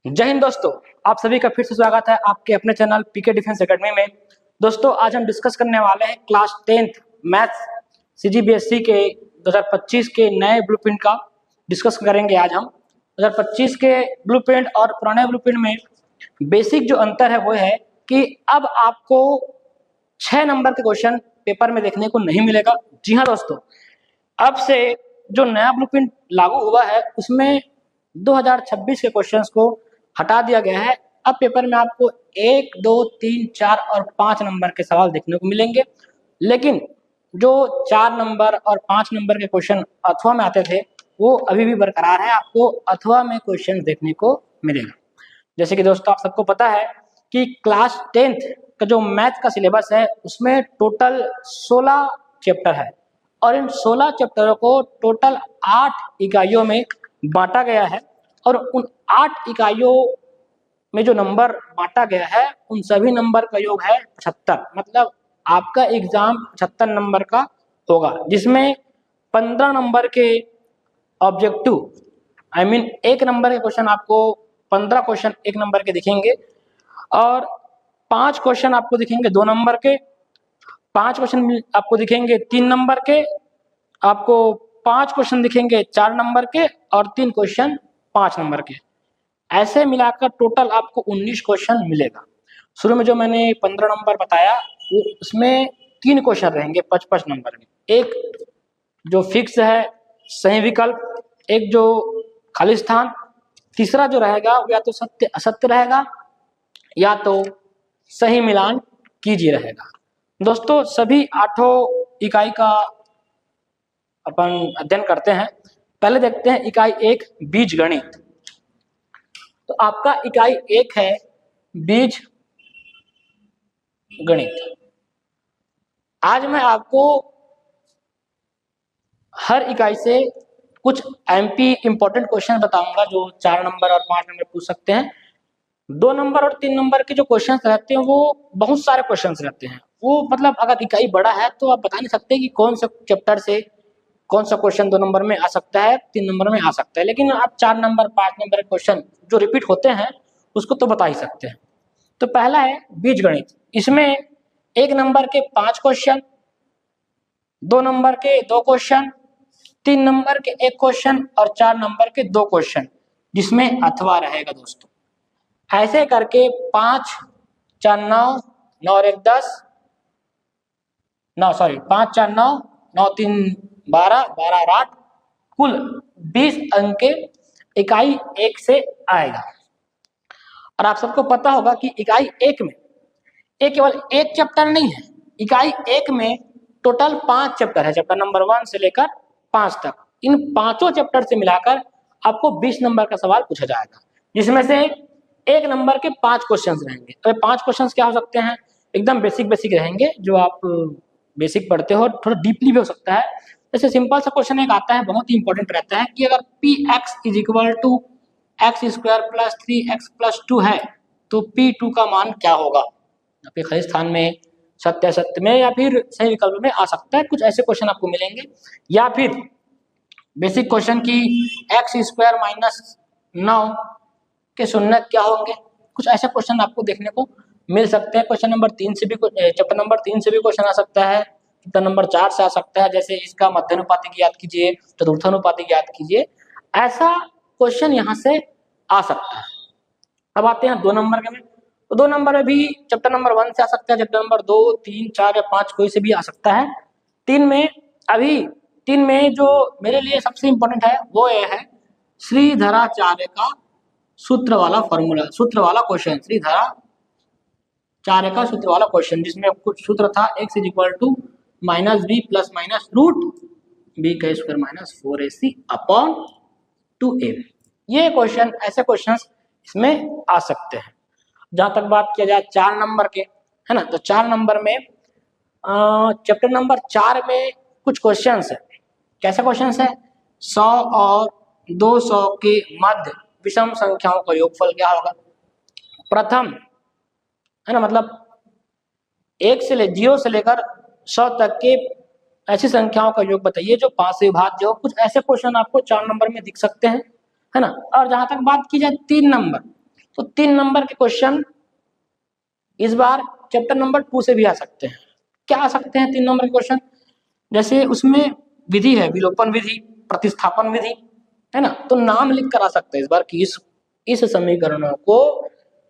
जय हिंद दोस्तों, आप सभी का फिर से स्वागत है आपके अपने चैनल पीके डिफेंस एकेडमी में। दोस्तों, आज हम डिस्कस करने वाले हैं क्लास 10th मैथ्स सीजीबीएसई के 2025 के नए ब्लूप्रिंट का डिस्कस करेंगे। आज हम 2025 के ब्लूप्रिंट और पुराने ब्लूप्रिंट में बेसिक जो अंतर है वो है कि अब आपको 6 नंबर के क्वेश्चन पेपर में देखने को नहीं मिलेगा। जी हाँ दोस्तों, अब से जो नया ब्लूप्रिंट लागू हुआ है उसमें 2026 के क्वेश्चंस को हटा दिया गया है। अब पेपर में आपको 1, 2, 3, 4 और 5 नंबर के सवाल देखने को मिलेंगे, लेकिन जो 4 नंबर और 5 नंबर के क्वेश्चन अथवा में आते थे वो अभी भी बरकरार है। आपको अथवा में क्वेश्चन देखने को मिलेगा। जैसे कि दोस्तों, आप सबको पता है कि क्लास 10th का जो मैथ का सिलेबस है उसमें टोटल 16 चैप्टर है और इन 16 चैप्टरों को टोटल 8 इकाइयों में बांटा गया है और उन 8 इकाइयों में जो नंबर बांटा गया है उन सभी नंबर का योग है 75। मतलब आपका एग्जाम 75 नंबर का होगा, जिसमें 15 नंबर के ऑब्जेक्टिव एक नंबर के क्वेश्चन आपको 15 क्वेश्चन 1 नंबर के दिखेंगे और 5 क्वेश्चन आपको दिखेंगे 2 नंबर के, 5 क्वेश्चन आपको दिखेंगे 3 नंबर के, आपको 5 क्वेश्चन दिखेंगे 4 नंबर के और 3 क्वेश्चन 5 नंबर के। ऐसे मिलाकर टोटल आपको 19 क्वेश्चन मिलेगा। शुरू में जो मैंने 15 नंबर बताया वो उसमें 3 क्वेश्चन रहेंगे 55 नंबर के, एक जो फिक्स है सही विकल्प, एक जो खाली स्थान, तीसरा जो रहेगा वो या तो सत्य असत्य रहेगा या तो सही मिलान कीजिए रहेगा। दोस्तों, सभी 8 इकाई का अपन अध्ययन करते हैं। पहले देखते हैं इकाई 1 बीज गणित। तो आपका इकाई 1 है बीज गणित। आज मैं आपको हर इकाई से कुछ एमपी इंपॉर्टेंट क्वेश्चन बताऊंगा जो 4 नंबर और 5 नंबर पूछ सकते हैं। 2 नंबर और 3 नंबर के जो क्वेश्चंस रहते हैं वो बहुत सारे क्वेश्चंस रहते हैं। वो मतलब अगर इकाई बड़ा है तो आप बता नहीं सकते कि कौन सा चैप्टर से कौन सा क्वेश्चन 2 नंबर में आ सकता है, 3 नंबर में आ सकता है, लेकिन आप 4 नंबर 5 नंबर के क्वेश्चन जो रिपीट होते हैं उसको तो बता ही सकते हैं। तो पहला है बीज गणित। इसमें 1 नंबर के 5 क्वेश्चन, 2 नंबर के 2 क्वेश्चन, 3 नंबर के 1 क्वेश्चन और 4 नंबर के 2 क्वेश्चन, जिसमें अथवा रहेगा दोस्तों। ऐसे करके 5, 4, 9, 9 और 1 10, 5, 4, 9, 9, 3, 12, 12 और 8, कुल 20 अंक के इकाई 1 से आएगा। और आप सबको पता होगा कि इकाई 1 में एक केवल एक चैप्टर नहीं है, इकाई 1 में टोटल 5 चैप्टर है, चैप्टर नंबर 1 से लेकर 5 तक। इन 5 चैप्टर से मिलाकर आपको 20 नंबर का सवाल पूछा जाएगा, जिसमें से 1 नंबर के 5 क्वेश्चंस रहेंगे। तो 5 क्वेश्चंस क्या हो सकते हैं? एकदम बेसिक रहेंगे, जो आप बेसिक पढ़ते हो, थोड़ा डीपली भी हो सकता है। जैसे सिंपल सा क्वेश्चन एक आता है, बहुत ही इंपॉर्टेंट रहता है कि अगर px is equal to X square plus 3x plus 2 है तो p2 का मान क्या होगा? आपके खाली स्थान में सत्य असत्य में या फिर सही विकल्प में आ सकता है। कुछ ऐसे क्वेश्चन आपको मिलेंगे, या फिर बेसिक क्वेश्चन की एक्स स्क्वायर माइनस 9 के शून्य क्या होंगे। कुछ ऐसे क्वेश्चन आपको देखने को मिल सकते हैं। क्वेश्चन नंबर 3 से भी चैप्टर नंबर 3 से भी क्वेश्चन आ सकता है, चैप्टर नंबर 4 से आ सकता है। जैसे इसका मध्यानुपातिक याद कीजिए, चतुर्थानुपातिक याद कीजिए, ऐसा क्वेश्चन यहाँ से आ सकता है। अब आते हैं 2 नंबर के में। तो 2 नंबर में भी चैप्टर नंबर 1 से आ सकता है, चैप्टर नंबर 2, 3, 4 या 5 कोई से भी आ सकता है। 3 में जो मेरे लिए सबसे इंपॉर्टेंट है वो ये है श्रीधराचार्य का सूत्र वाला फॉर्मूला, सूत्र वाला क्वेश्चन, श्रीधराचार्य का सूत्र वाला क्वेश्चन, जिसमें कुछ सूत्र था x is equal to minus b plus minus root b का square minus 4ac upon 2a। ये क्वेश्चन, ऐसे क्वेश्चंस इसमें आ सकते हैं। जहां तक बात किया जाए 4 नंबर के, है ना, तो 4 नंबर में चैप्टर नंबर 4 में कुछ क्वेश्चंस है। कैसे क्वेश्चंस है? 100 और 200 के मध्य विषम संख्याओं का योगफल क्या होगा? प्रथम, है ना, मतलब 0 से लेकर 100 तक के ऐसी संख्याओं का योग बताइए जो 5 से विभाज्य हो। कुछ ऐसे क्वेश्चन आपको 4 नंबर में दिख सकते हैं, है ना। और जहां तक बात की जाए 3 नंबर, तो 3 नंबर के क्वेश्चन इस बार चैप्टर नंबर 2 से भी आ सकते हैं। क्या आ सकते हैं 3 नंबर के क्वेश्चन? जैसे उसमें विधि है विलोपन विधि, प्रतिस्थापन विधि, है ना, तो नाम लिख कर आ सकते हैं इस बार कि इस समीकरणों को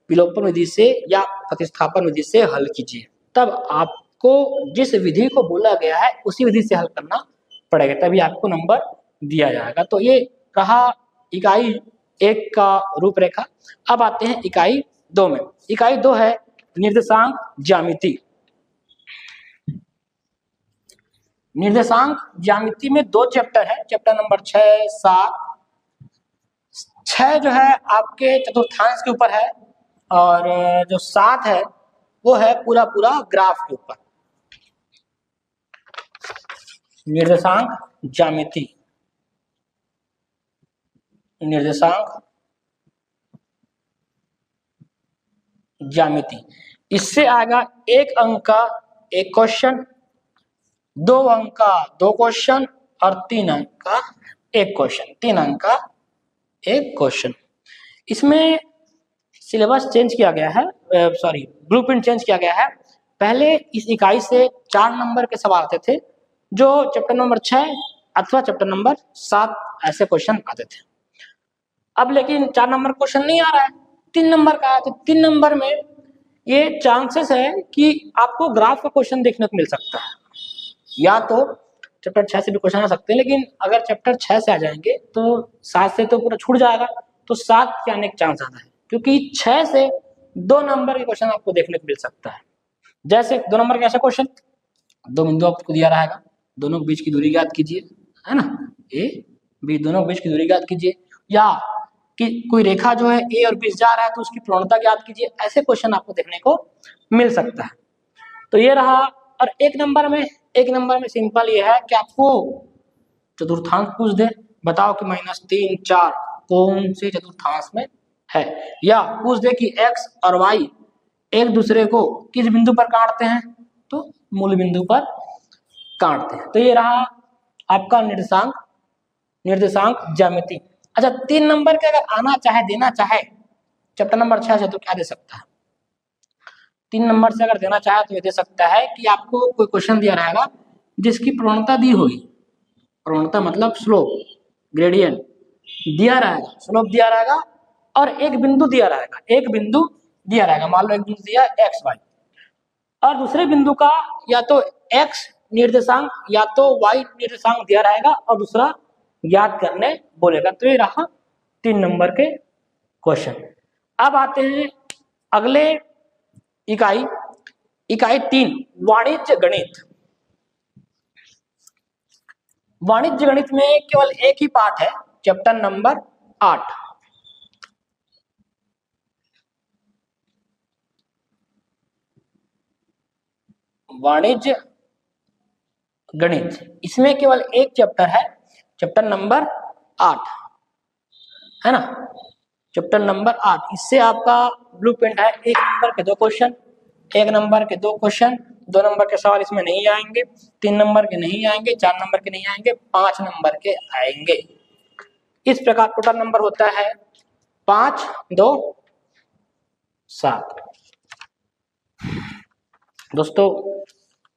विलोपन विधि से या प्रतिस्थापन विधि से हल कीजिए। तब आपको जिस विधि को बोला गया है उसी विधि से हल करना पड़ेगा, तभी आपको नंबर दिया जाएगा। तो ये रहा इकाई 1 का रूपरेखा। अब आते हैं इकाई 2 में। इकाई 2 है निर्देशांक ज्यामिति। निर्देशांक ज्यामिति में 2 चैप्टर है, चैप्टर नंबर 6, 7। 6 जो है आपके चतुर्थांश के ऊपर है और जो 7 है वो है पूरा पूरा ग्राफ के ऊपर। निर्देशांक ज्यामिति, निर्देशांक ज्यामिति, इससे आएगा 1 अंक का 1 क्वेश्चन, 2 अंक का 2 क्वेश्चन और 3 अंक का 1 क्वेश्चन, 3 अंक का 1 क्वेश्चन। इसमें सिलेबस चेंज किया गया है, सॉरी ब्लूप्रिंट चेंज किया गया है। पहले इस इकाई से 4 नंबर के सवाल आते थे, जो चैप्टर नंबर 6 अथवा चैप्टर नंबर 7 ऐसे क्वेश्चन आते थे। अब लेकिन 4 नंबर क्वेश्चन नहीं आ रहा है, 3 नंबर का है। तो 3 नंबर में ये चांसेस है कि आपको ग्राफ का क्वेश्चन देखने को मिल सकता है, या तो चैप्टर 6 से भी क्वेश्चन आ सकते हैं, लेकिन अगर चैप्टर 6 से आ जाएंगे तो 7 से तो पूरा छूट जाएगा, तो 7 के आने का चांस आता है, क्योंकि 6 से 2 नंबर के क्वेश्चन आपको देखने को मिल सकता है। जैसे 2 नंबर का ऐसा क्वेश्चन, 2 बिंदु आपको दिया रहेगा, दोनों के बीच की दूरी ज्ञात कीजिए, है ना, ए बी, दोनों के बीच की दूरी ज्ञात कीजिए, या कि कोई रेखा जो है ए और बी जा रहा है तो उसकी प्रवणता ज्ञात कीजिए। ऐसे क्वेश्चन आपको देखने को मिल सकता है। तो ये रहा। और 1 नंबर में सिंपल ये है कि आपको चतुर्थांश पूछ दे, बताओ कि -3, 4 कौन से चतुर्थांश में है, या पूछ दे कि x और y एक दूसरे को किस बिंदु पर काटते हैं, तो मूल बिंदु पर काटते हैं। तो ये रहा आपका निर्देशांक ज्यामिति। अच्छा, 3 नंबर के अगर आना चाहे, देना चाहे चैप्टर नंबर 6 से, तो क्या दे सकता है? 3 नंबर से अगर देना चाहे तो ये दे सकता है कि आपको कोई क्वेश्चन दिया रहेगा जिसकी प्रवणता दी होगी, प्रवणता मतलब स्लोप, ग्रेडियंट दिया रहेगा, स्लोप दिया रहेगा, और एक बिंदु दिया रहेगा, मान लो एक बिंदु दिया एक्स वाई, और दूसरे बिंदु का या तो एक्स निर्देशांक या तो वाई निर्देशांक दिया रहेगा और दूसरा याद करने बोलेगा। तो ये रहा 3 नंबर के क्वेश्चन। अब आते हैं अगले इकाई 3, वाणिज्य गणित। वाणिज्य गणित में केवल एक ही पाठ है, चैप्टर नंबर 8। वाणिज्य गणित, इसमें केवल एक चैप्टर है, चैप्टर नंबर 8, है ना, चैप्टर नंबर 8। इससे आपका ब्लूप्रिंट है 1 नंबर के 2 क्वेश्चन, 1 नंबर के 2 क्वेश्चन, 2 नंबर के सवाल इसमें नहीं आएंगे, 3 नंबर के नहीं आएंगे, 4 नंबर के नहीं आएंगे, 5 नंबर के आएंगे। इस प्रकार टोटल नंबर होता है 5, 2, 7। दोस्तों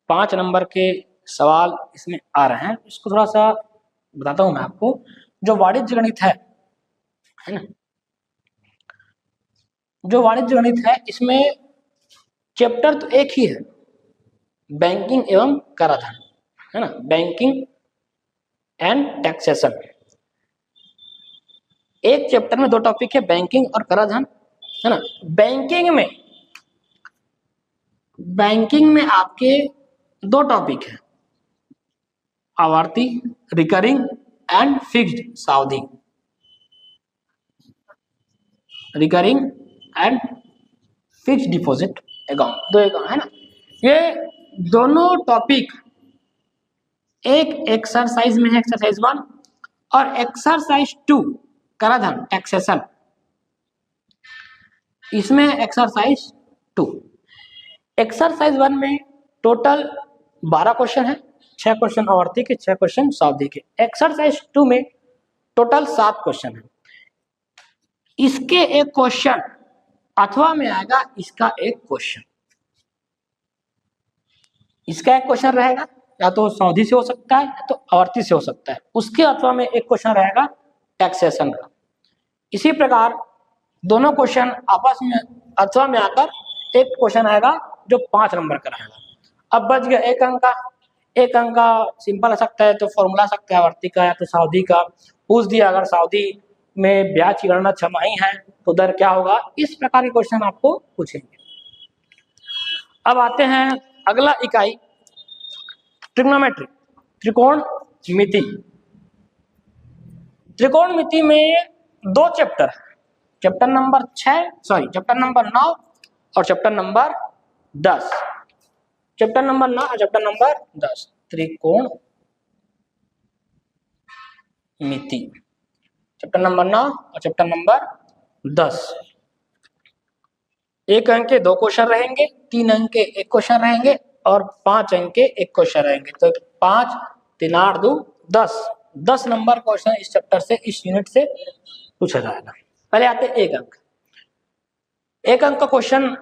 5 नंबर के सवाल इसमें आ रहे हैं, इसको थोड़ा सा बताता हूं मैं आपको। जो वाणिज्य गणित है ना, जो वाणिज्य गणित है इसमें चैप्टर तो एक ही है, बैंकिंग एवं कराधान, है ना, बैंकिंग एंड टैक्सेशन। एक चैप्टर में 2 टॉपिक है, बैंकिंग और कराधान, है ना। बैंकिंग में आपके 2 टॉपिक है, आवर्ती रिकरिंग एंड फिक्स्ड सावधि, recurring and fixed deposit account, 2 account, है ना। ये दोनों टॉपिक एक एक्सरसाइज में है, एक्सरसाइज 1 और एक्सरसाइज 2 कराधान टैक्सेशन, इसमें एक्सरसाइज 2। एक्सरसाइज 1 में टोटल 12 क्वेश्चन है, 6 क्वेश्चन आवर्ती के, 6 क्वेश्चन सावधि के। एक्सरसाइज 2 में टोटल 7 क्वेश्चन है। इसके एक क्वेश्चन अथवा में आएगा इसका एक क्वेश्चन, इसका एक क्वेश्चन रहेगा, या तो सावधि से हो सकता है या तो आवर्ती से हो सकता है, उसके अथवा में एक क्वेश्चन रहेगा टैक्सेशन का। इसी प्रकार दोनों क्वेश्चन आपस में अथवा में आकर एक क्वेश्चन आएगा जो 5 नंबर का रहेगा। अब बच गया एक अंक का। एक अंक का सिंपल आ सकता है तो फॉर्मूला सकता है आवर्ती का या तो सावधि का। पूछ दिया अगर सावधि में ब्याज की गणना छमाही है तो दर क्या होगा, इस प्रकार के क्वेश्चन आपको पूछेंगे। अब आते हैं अगला इकाई ट्रिग्नोमेट्री, त्रिकोण मिति। त्रिकोण मिति में 2 चैप्टर है, चैप्टर नंबर 9 और चैप्टर नंबर 10। चैप्टर नंबर 9 और चैप्टर नंबर 10 त्रिकोण मिति, चैप्टर नंबर 9 और चैप्टर नंबर 10। 1 अंक के 2 क्वेश्चन रहेंगे, 3 अंक के 1 क्वेश्चन रहेंगे और 5 अंक के 1 क्वेश्चन रहेंगे। तो 5 3 8 2 10 नंबर क्वेश्चन इस चैप्टर से, इस यूनिट से पूछा जाएगा। पहले आते हैं 1 अंक। 1 अंक का क्वेश्चन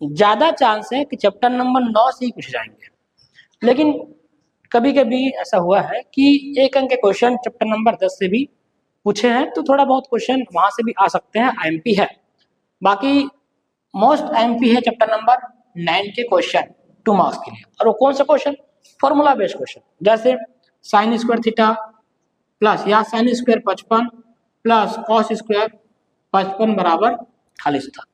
ज्यादा चांस है कि चैप्टर नंबर 9 से ही पूछे जाएंगे, लेकिन कभी कभी ऐसा हुआ है कि 1 अंक के क्वेश्चन चैप्टर नंबर 10 से भी पूछे हैं, तो थोड़ा बहुत क्वेश्चन वहां से भी आ सकते हैं, आईएमपी है। बाकी मोस्ट आईएमपी है चैप्टर नंबर 9 के क्वेश्चन 2 मार्क्स के लिए। और वो कौन सा क्वेश्चन, फॉर्मूला बेस्ड क्वेश्चन, जैसे साइन स्क्वायर थीटा प्लस या sine square 55 plus cos square 55 बराबर 48 था।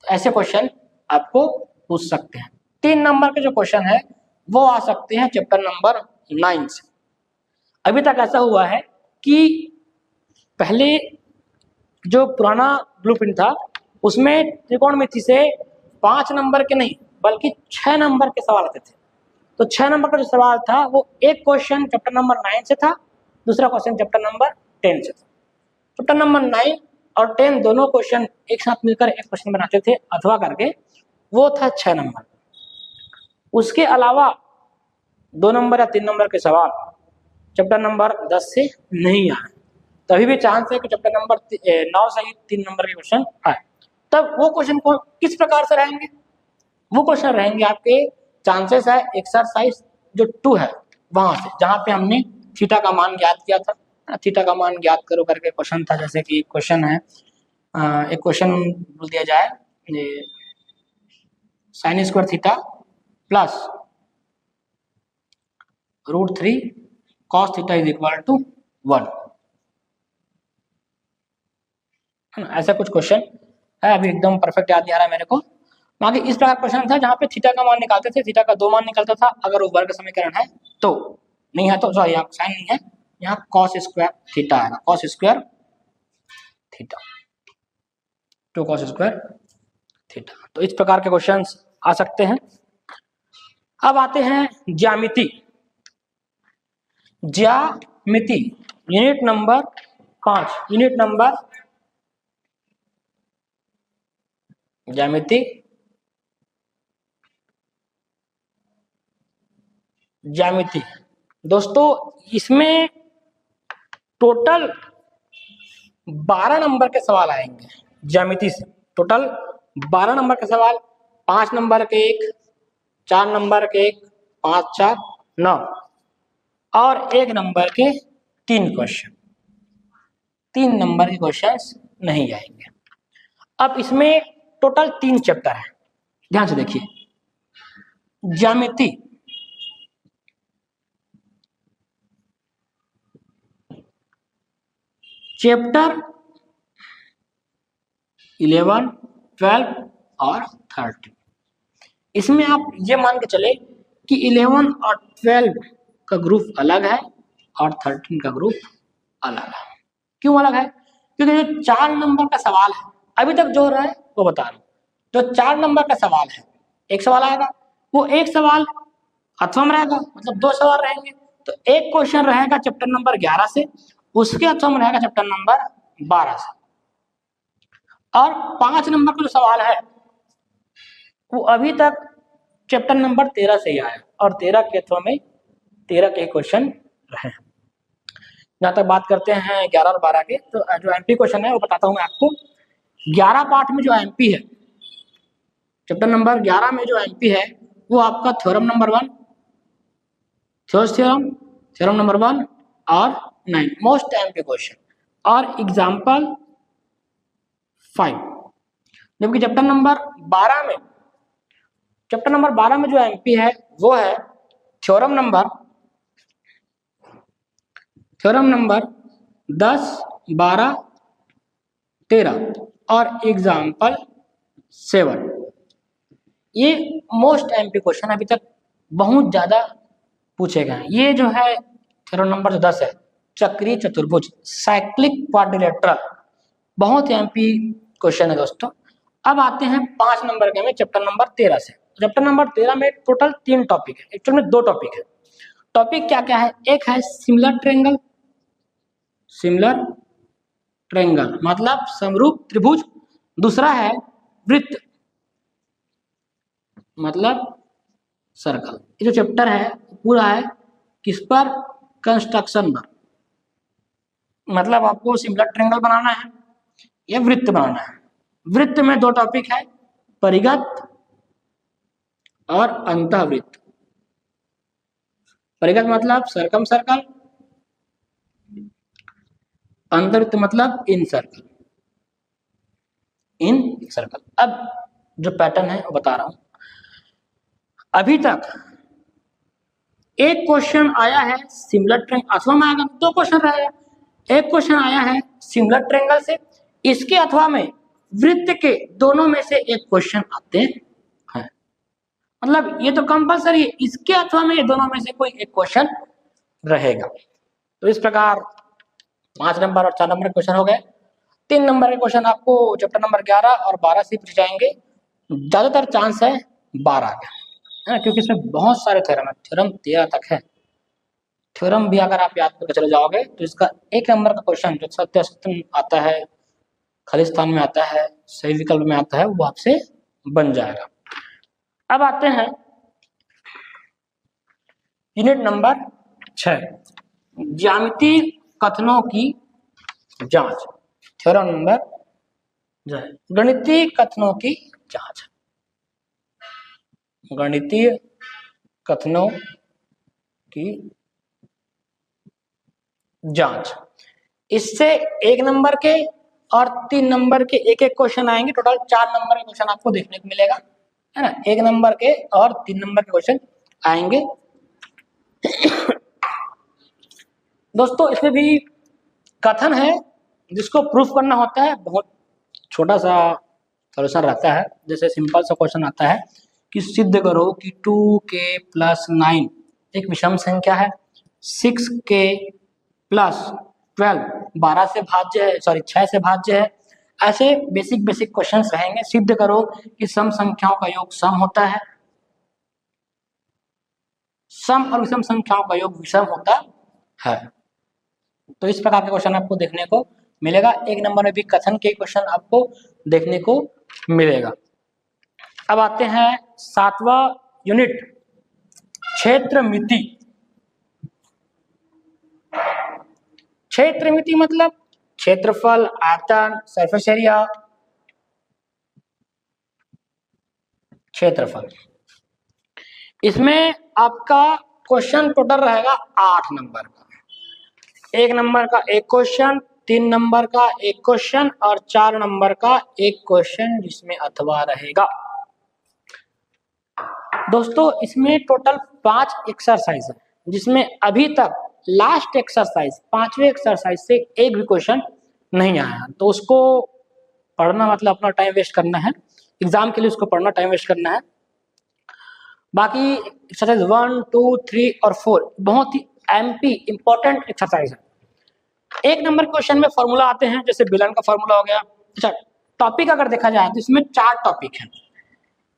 तो ऐसे क्वेश्चन आपको पूछ सकते हैं। 3 नंबर के जो क्वेश्चन है वो आ सकते हैं चैप्टर नंबर 9 से। अभी तक ऐसा हुआ है कि पहले जो पुराना ब्लूप्रिंट था उसमें त्रिकोणमिति से 5 नंबर के नहीं बल्कि 6 नंबर के सवाल आते थे। तो 6 नंबर का जो सवाल था वो एक क्वेश्चन चैप्टर नंबर 9 से था, दूसरा क्वेश्चन चैप्टर नंबर 10 से था। चैप्टर नंबर 9 और 10 दोनों क्वेश्चन एक साथ मिलकर एक क्वेश्चन बनाते थे अथवा करके, वो था 6 नंबर। उसके अलावा 2 नंबर या 3 नंबर के सवाल चैप्टर नंबर 10 से नहीं आए, तभी भी चांस है कि चैप्टर नंबर 9 से ही 3 नंबर के क्वेश्चन आए। तब वो क्वेश्चन को किस प्रकार से रहेंगे, वो क्वेश्चन रहेंगे आपके, चांसेस है एक्सरसाइज जो 2 है वहां से, जहां पे हमने थीटा का मान ज्ञात किया था। थीटा का मान ज्ञात करो करके क्वेश्चन था। जैसे कि क्वेश्चन है, एक क्वेश्चन बोल दिया जाए, sine square theta plus √3 cos theta is equal to 1। ऐसा कुछ क्वेश्चन है, अभी एकदम परफेक्ट याद नहीं आ रहा है मेरे को। बाकी इस प्रकार क्वेश्चन था जहां पे थीटा का मान निकालते थे, थीटा का 2 मान निकलता था अगर वो वर्ग समीकरण है तो, नहीं है तो सॉरी यहाँ साइन नहीं है, यहाँ कॉस स्क्वायर थीटा आएगा, cos square theta 2 cos square theta. तो इस प्रकार के क्वेश्चन आ सकते हैं। अब आते हैं ज्यामिति। ज्यामिति यूनिट नंबर 5, यूनिट नंबर ज्यामिति। ज्यामिति दोस्तों इसमें टोटल 12 नंबर के सवाल आएंगे ज्यामिति से। टोटल 12 नंबर के सवाल, 5 नंबर के 1, 4 नंबर के 1, 5 4 9 और 1 नंबर के 3 क्वेश्चन। 3 नंबर के क्वेश्चंस नहीं आएंगे। अब इसमें टोटल 3 चैप्टर है, ध्यान से देखिए। ज्यामिति चैप्टर 11, 12 और 13। इसमें आप ये मान के चले कि 11 और 12 का ग्रुप अलग है और 13 का ग्रुप अलग है। क्यों अलग है? क्योंकि जो 4 नंबर का सवाल है अभी तक जो हो रहा है वो बता रहा हूं। जो 4 नंबर का सवाल है, एक सवाल आएगा, वो एक सवाल अथवा में रहेगा, मतलब 2 सवाल रहेंगे। तो एक क्वेश्चन रहेगा चैप्टर नंबर 11 से, उसके अथवा में रहेगा चैप्टर नंबर 12 से। और 5 नंबर का जो सवाल है वो अभी तक चैप्टर नंबर 13 से ही आया और 13 के अथवा में 13 के क्वेश्चन रहे। जहां तक बात करते हैं 11 और 12 के, तो जो एमपी क्वेश्चन है वो बताता हूं मैं आपको। 11 पार्ट में जो एमपी है, चैप्टर नंबर 11 में जो एमपी है वो आपका थ्योरम नंबर 1, थ्योरम नंबर 1 और 9 मोस्ट एमपी क्वेश्चन और एग्जाम्पल 5। जबकि चैप्टर नंबर 12 में जो एमपी है वो है थ्योरम नंबर 10, 12, 13 और एग्जाम्पल 7। ये मोस्ट एमपी क्वेश्चन अभी तक बहुत ज्यादा पूछे गए हैं। ये जो है थ्योरम नंबर 10 है, चक्रीय चतुर्भुज, साइक्लिक क्वाड्रिलेटरल, बहुत एमपी क्वेश्चन है दोस्तों। अब आते हैं 5 नंबर के में चैप्टर नंबर 13 से। चैप्टर नंबर 13 में टोटल 3 टॉपिक है, एक्चुअल में 2 टॉपिक है। टॉपिक क्या क्या है? एक है सिमिलर ट्रेंगल मतलब समरूप त्रिभुज, दूसरा है वृत्त मतलब सर्कल। ये जो चैप्टर है पूरा है किस पर? कंस्ट्रक्शन पर, मतलब आपको सिमिलर ट्रेंगल बनाना है या वृत्त बनाना है। वृत्त में 2 टॉपिक है, परिगत और अंतःवृत्त। परिगत मतलब सर्कम सर्कल, अंतर्वृत्त मतलब इन सर्कल। अब जो पैटर्न है वो बता रहा हूं। अभी तक एक क्वेश्चन आया है सिमिलर ट्रेंगल, अथवा में आएगा 2 क्वेश्चन रहेगा। एक क्वेश्चन आया है सिमिलर ट्रेंगल से, इसके अथवा में वृत्त के दोनों में से एक क्वेश्चन आते हैं, मतलब ये तो कंपलसरी है, इसके अथवा में ये दोनों में से कोई एक क्वेश्चन रहेगा। तो इस प्रकार 5 नंबर और 4 नंबर क्वेश्चन हो गए। 3 नंबर के क्वेश्चन आपको चैप्टर नंबर 11 और 12 से पूछ जाएंगे। ज्यादातर चांस है 12 का, है ना, क्योंकि इसमें बहुत सारे थ्योरम है, थ्योरम 13 तक है। थ्योरम भी अगर आप याद करके चले जाओगे तो इसका 1 नंबर का क्वेश्चन जो सत्य असत्य आता है, खालिस्तान में आता है, सही विकल्प में आता है, वो आपसे बन जाएगा। अब आते हैं यूनिट नंबर 6, ज्यामितीय कथनों की जांच। थ्योरम नंबर जो है गणितीय कथनों की जांच, गणितीय कथनों की जांच। इससे 1 नंबर के और 3 नंबर के एक एक क्वेश्चन आएंगे, टोटल 4 नंबर के क्वेश्चन आपको देखने को मिलेगा, है ना। 1 नंबर के और 3 नंबर के क्वेश्चन आएंगे। दोस्तों इसमें भी कथन है जिसको प्रूफ करना होता है, बहुत छोटा सा सॉल्यूशन रहता है। जैसे सिंपल सा क्वेश्चन आता है कि सिद्ध करो कि 2k + 9 एक विषम संख्या है, 6k + 12 12 से भाज्य है, 6 से भाज्य है। ऐसे बेसिक क्वेश्चंस रहेंगे। सिद्ध करो कि सम संख्याओं का योग सम होता है, सम और विषम संख्याओं का योग विषम होता है। तो इस प्रकार के क्वेश्चन आपको देखने को मिलेगा। 1 नंबर में भी कथन के क्वेश्चन आपको देखने को मिलेगा। अब आते हैं 7वां यूनिट, क्षेत्रमिति। क्षेत्रमिति मतलब क्षेत्रफल, आयतन, सरफेस एरिया, क्षेत्रफल। इसमें आपका क्वेश्चन टोटल रहेगा 8 नंबर का। 1 नंबर का 1 क्वेश्चन, 3 नंबर का 1 क्वेश्चन और 4 नंबर का 1 क्वेश्चन जिसमें अथवा रहेगा। दोस्तों इसमें टोटल 5 एक्सरसाइज है, जिसमें अभी तक लास्ट एक्सरसाइज 5वें एक्सरसाइज से एक भी क्वेश्चन नहीं आया। तो उसको पढ़ना मतलब अपना टाइम वेस्ट करना है, एग्जाम के लिए उसको पढ़ना टाइम वेस्ट करना है। बाकी एक्सरसाइज 1, 2, 3 और 4 बहुत ही एमपी इंपॉर्टेंट एक्सरसाइज है। 1 नंबर क्वेश्चन में फॉर्मूला आते हैं, जैसे बेलन का फॉर्मूला हो गया। अच्छा, टॉपिक अगर देखा जाए तो इसमें 4 टॉपिक है।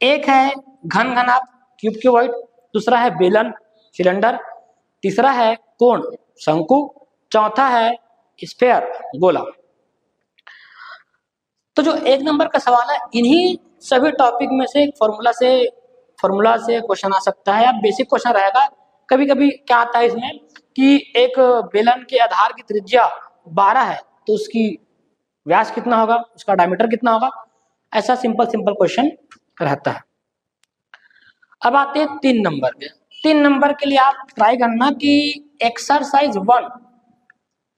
एक है घन घनाभ क्यूब क्यूबॉइड, दूसरा है बेलन सिलेंडर, तीसरा है कोण शंकु, चौथा है स्फीयर गोला। तो जो 1 नंबर का सवाल है, इन्हीं सभी टॉपिक में से फॉर्मूला से क्वेश्चन आ सकता है या बेसिक क्वेश्चन रहेगा। कभी कभी क्या आता है इसमें कि एक बेलन के आधार की त्रिज्या 12 है तो उसकी व्यास कितना होगा, उसका डायमीटर कितना होगा, ऐसा सिंपल सिंपल क्वेश्चन रहता है। अब आते हैं 3 नंबर के। 3 नंबर के लिए आप ट्राई करना कि एक्सरसाइज 1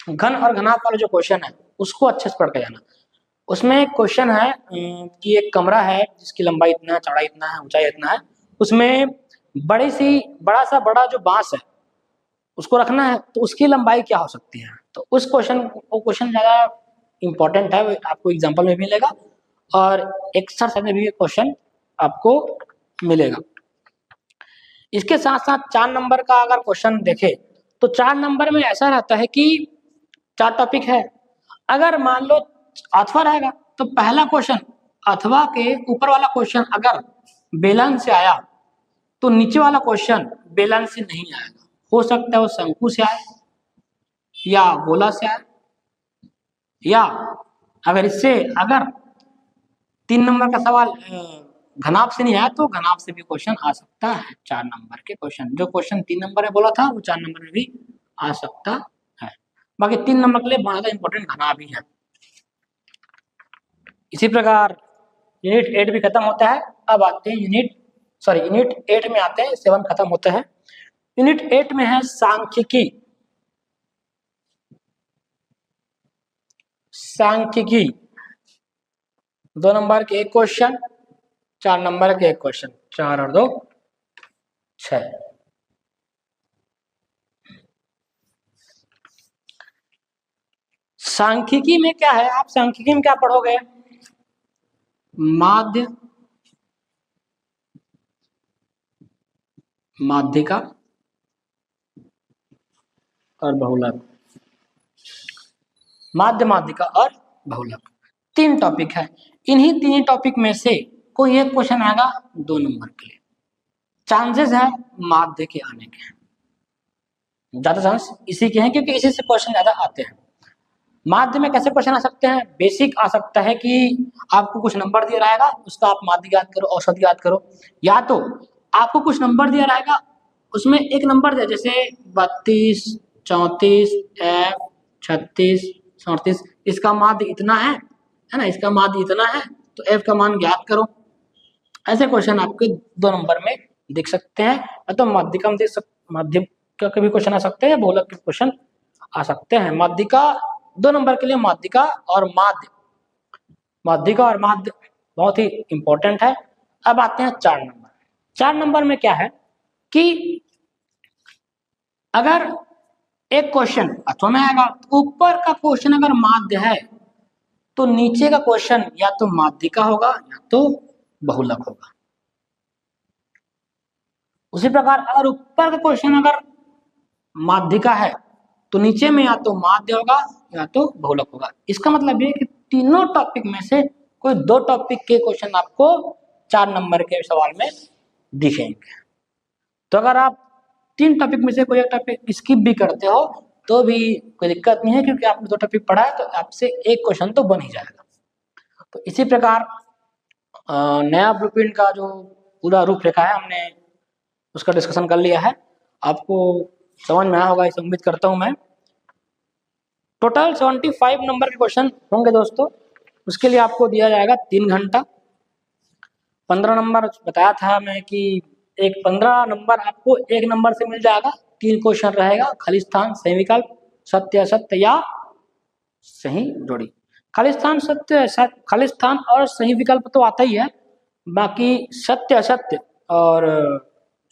घन और घनाभ वाला जो क्वेश्चन है उसको अच्छे से पढ़ के जाना। उसमें एक क्वेश्चन है कि एक कमरा है जिसकी लंबाई इतना है, चौड़ाई इतना है, ऊंचाई इतना है, उसमें बड़ा जो बांस है उसको रखना है, तो उसकी लंबाई क्या हो सकती है। तो वो क्वेश्चन ज़्यादा इंपॉर्टेंट है, आपको एग्जाम्पल में मिलेगा और एक्सरसाइज में भी क्वेश्चन आपको मिलेगा। इसके साथ साथ 4 नंबर का अगर क्वेश्चन देखे तो 4 नंबर में ऐसा रहता है कि 4 टॉपिक है। अगर मान लो अथवा रहेगा तो पहला क्वेश्चन अथवा के ऊपर वाला क्वेश्चन अगर बेलन से आया तो नीचे वाला क्वेश्चन बेलन से नहीं आएगा, हो सकता है वो शंकु से आए या गोला से आए, या अगर 3 नंबर का सवाल घनाभ से नहीं आया तो घनाभ से भी क्वेश्चन आ सकता है। 4 नंबर के क्वेश्चन, जो क्वेश्चन 3 नंबर में बोला था वो 4 नंबर में भी आ सकता है। बाकी 3 नंबर के लिए बहुत ज्यादा इंपॉर्टेंट घनाभ ही है। इसी प्रकार यूनिट 8 भी खत्म होता है। अब आते हैं यूनिट 8 में आते हैं, 7 खत्म होता है। यूनिट 8 में है सांख्यिकी। सांख्यिकी 2 नंबर के एक क्वेश्चन, 4 नंबर के एक क्वेश्चन, 4 और 2 6। सांख्यिकी में क्या है, आप सांख्यिकी में क्या पढ़ोगे, माध्य, माध्यिका और बहुलक। माध्य, माध्यिका और बहुलक 3 टॉपिक है। इन्हीं 3 टॉपिक में से कोई एक क्वेश्चन आएगा 2 नंबर के लिए। चांसेस है माध्य के आने के, ज्यादा चांस इसी के हैं क्योंकि इसी से क्वेश्चन ज्यादा आते हैं। माध्य में कैसे क्वेश्चन आ सकते हैं, बेसिक आ सकता है कि आपको कुछ नंबर दिया रहेगा, उसका आप माध्य याद करो, औसत याद करो, या तो आपको कुछ नंबर दिया रहेगा उसमें एक नंबर दिया जैसे 32, 34, F, 36, 37, इसका माध्य इतना है ना, इसका माध्य इतना है तो F का मान ज्ञात करो। ऐसे क्वेश्चन आपके 2 नंबर में दिख सकते हैं, या तो माध्यिका में माध्यिका के भी क्वेश्चन आ सकते हैं, बहुलक के क्वेश्चन आ सकते हैं। माध्यिका 2 नंबर के लिए माध्यिका और माध्य बहुत ही इंपॉर्टेंट है। अब आते हैं 4 नंबर। 4 नंबर में क्या है कि अगर एक क्वेश्चन अथवा में आएगा तो ऊपर का क्वेश्चन अगर माध्य है तो नीचे का क्वेश्चन या तो माध्यिका होगा या तो बहुलक होगा। उसी प्रकार अगर ऊपर का क्वेश्चन अगर माध्यिका है तो नीचे में या तो माध्य होगा या तो बहुलक होगा। इसका मतलब ये कि तीनों टॉपिक में से कोई 2 टॉपिक के क्वेश्चन आपको 4 नंबर के सवाल में दिखेंगे। तो अगर आप 3 टॉपिक में से कोई एक टॉपिक स्किप भी करते हो तो भी कोई दिक्कत नहीं है, क्योंकि आपने 2 टॉपिक पढ़ा है तो आपसे एक क्वेश्चन तो बन ही जाएगा। तो इसी प्रकार नया ब्लूप्रिंट का जो पूरा रूपरेखा है हमने उसका डिस्कशन कर लिया है, आपको समझ में आया होगा इसे उम्मीद करता हूं मैं। टोटल 75 नंबर के क्वेश्चन होंगे दोस्तों, उसके लिए आपको दिया जाएगा 3 घंटा। 15 नंबर बताया था मैं कि 15 नंबर आपको 1 नंबर से मिल जाएगा। 3 क्वेश्चन रहेगा, खलिस्तान, सही विकल्प, सत्य असत्य या सही जोड़ी। खलिस्तान और सही विकल्प तो आता ही है, बाकी सत्य असत्य और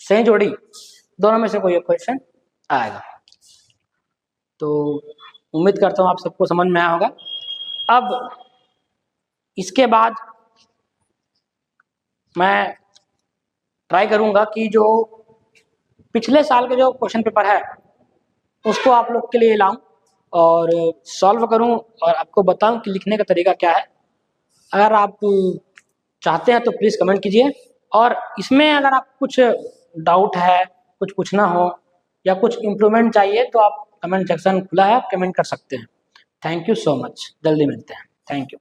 सही जोड़ी दोनों में से कोई एक क्वेश्चन आएगा। तो उम्मीद करता हूँ आप सबको समझ में आया होगा। अब इसके बाद मैं ट्राई करूंगा कि जो पिछले साल के जो क्वेश्चन पेपर है उसको आप लोग के लिए लाऊं और सॉल्व करूं और आपको बताऊं कि लिखने का तरीका क्या है। अगर आप चाहते हैं तो प्लीज़ कमेंट कीजिए, और इसमें अगर आप कुछ डाउट है, कुछ पूछना हो या कुछ इम्प्रूवमेंट चाहिए तो आप कमेंट सेक्शन खुला है, आप कमेंट कर सकते हैं। थैंक यू सो मच, जल्दी मिलते हैं। Thank you.